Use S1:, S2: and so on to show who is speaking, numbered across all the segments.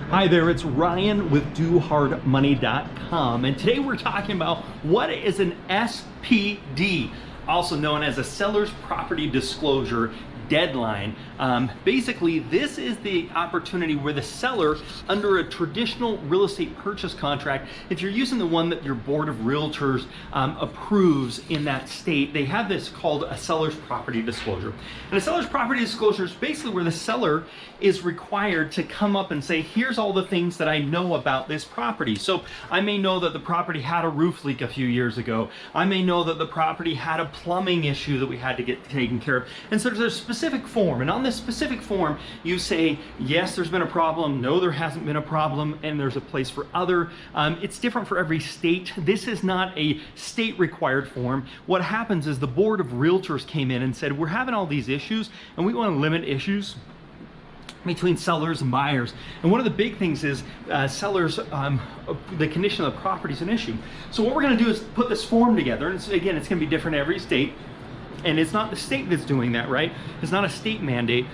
S1: Hi there, it's Ryan with DoHardMoney.com, and today we're talking about what is an SPD, also known as a seller's property disclosure deadline. Basically, this is the opportunity where the seller, under a traditional real estate purchase contract, if you're using the one that your board of realtors approves in that state, they have this called a seller's property disclosure. And a seller's property disclosure is basically where the seller is required to come up and say, here's all the things that I know about this property. So I may know that the property had a roof leak a few years ago. I may know that the property had a plumbing issue that we had to get taken care of. And so there's a specific form, and on this specific form you say, yes, there's been a problem, no, there hasn't been a problem, and there's a place for other. It's different for every state. This is not a state required form. What happens is the board of realtors came in and said, we're having all these issues and we want to limit issues between sellers and buyers. And one of the big things is sellers, the condition of the property is an issue. So what we're going to do is put this form together, and again, it's going to be different in every state. And it's not the state that's doing that, right? It's not a state mandate.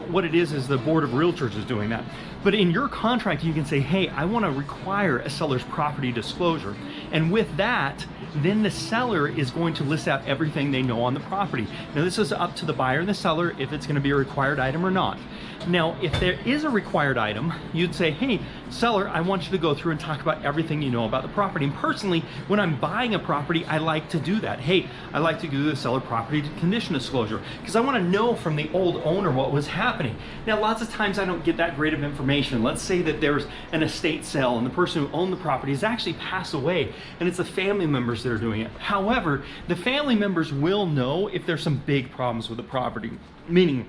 S1: What it is the board of realtors is doing that. But in your contract, you can say, hey, I want to require a seller's property disclosure. And with that, then the seller is going to list out everything they know on the property. Now, this is up to the buyer and the seller if it's going to be a required item or not. Now, if there is a required item, you'd say, hey, seller, I want you to go through and talk about everything you know about the property. And personally, when I'm buying a property, I like to do that. Hey, I like to do the seller property condition disclosure because I want to know from the old owner what was happening. Now, lots of times I don't get that great of information. Let's say that there's an estate sale and the person who owned the property has actually passed away and it's the family members that are doing it. However, the family members will know if there's some big problems with the property, meaning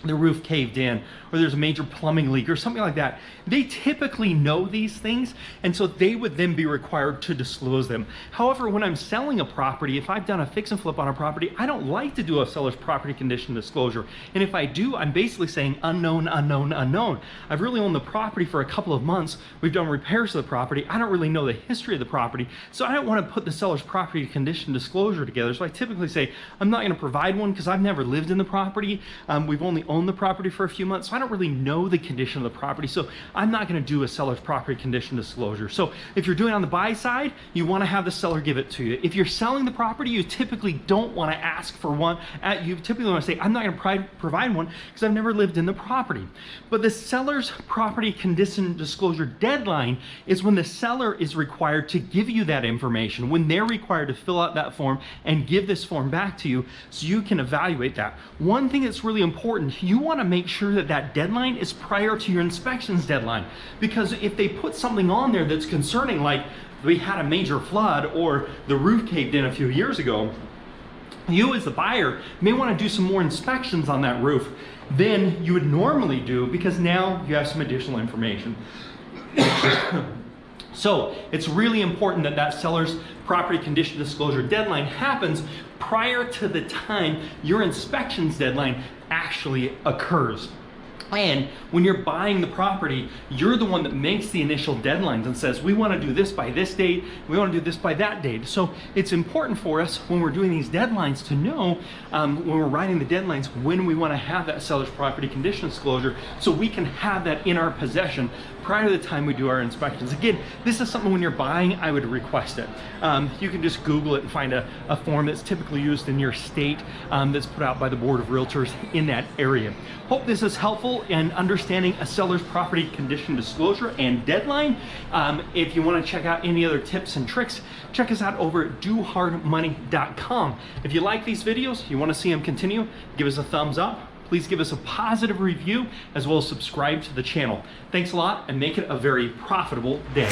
S1: the roof caved in or there's a major plumbing leak or something like that. They typically know these things, and so they would then be required to disclose them. However, when I'm selling a property, if I've done a fix and flip on a property, I don't like to do a seller's property condition disclosure. And if I do, I'm basically saying unknown, unknown, unknown. I've really owned the property for a couple of months. We've done repairs to the property. I don't really know the history of the property, so I don't want to put the seller's property condition disclosure together. So I typically say, I'm not going to provide one because I've never lived in the property. We've only owned the property for a few months, so I don't really know the condition of the property, so I'm not going to do a seller's property condition disclosure. So if you're doing it on the buy side, you want to have the seller give it to you. If you're selling the property, you typically don't want to ask for one. You typically want to say, I'm not going to provide one because I've never lived in the property. But the seller's property condition disclosure deadline is when the seller is required to give you that information, when they're required to fill out that form and give this form back to you so you can evaluate that. One thing that's really important, you want to make sure that that deadline is prior to your inspections deadline, because if they put something on there that's concerning, like we had a major flood or the roof caved in a few years ago, you as the buyer may want to do some more inspections on that roof than you would normally do because now you have some additional information. So it's really important that that seller's property condition disclosure deadline happens prior to the time your inspections deadline actually occurs. And when you're buying the property, you're the one that makes the initial deadlines and says, we want to do this by this date, we want to do this by that date. So it's important for us when we're doing these deadlines to know when we're writing the deadlines when we want to have that seller's property condition disclosure so we can have that in our possession prior to the time we do our inspections. Again, this is something when you're buying, I would request it. You can just Google it and find a form that's typically used in your state that's put out by the Board of Realtors in that area. Hope this is helpful in understanding a seller's property condition disclosure and deadline. If you want to check out any other tips and tricks, check us out over at DoHardMoney.com. If you like these videos, you want to see them continue, give us a thumbs up. Please give us a positive review as well as subscribe to the channel. Thanks a lot and make it a very profitable day.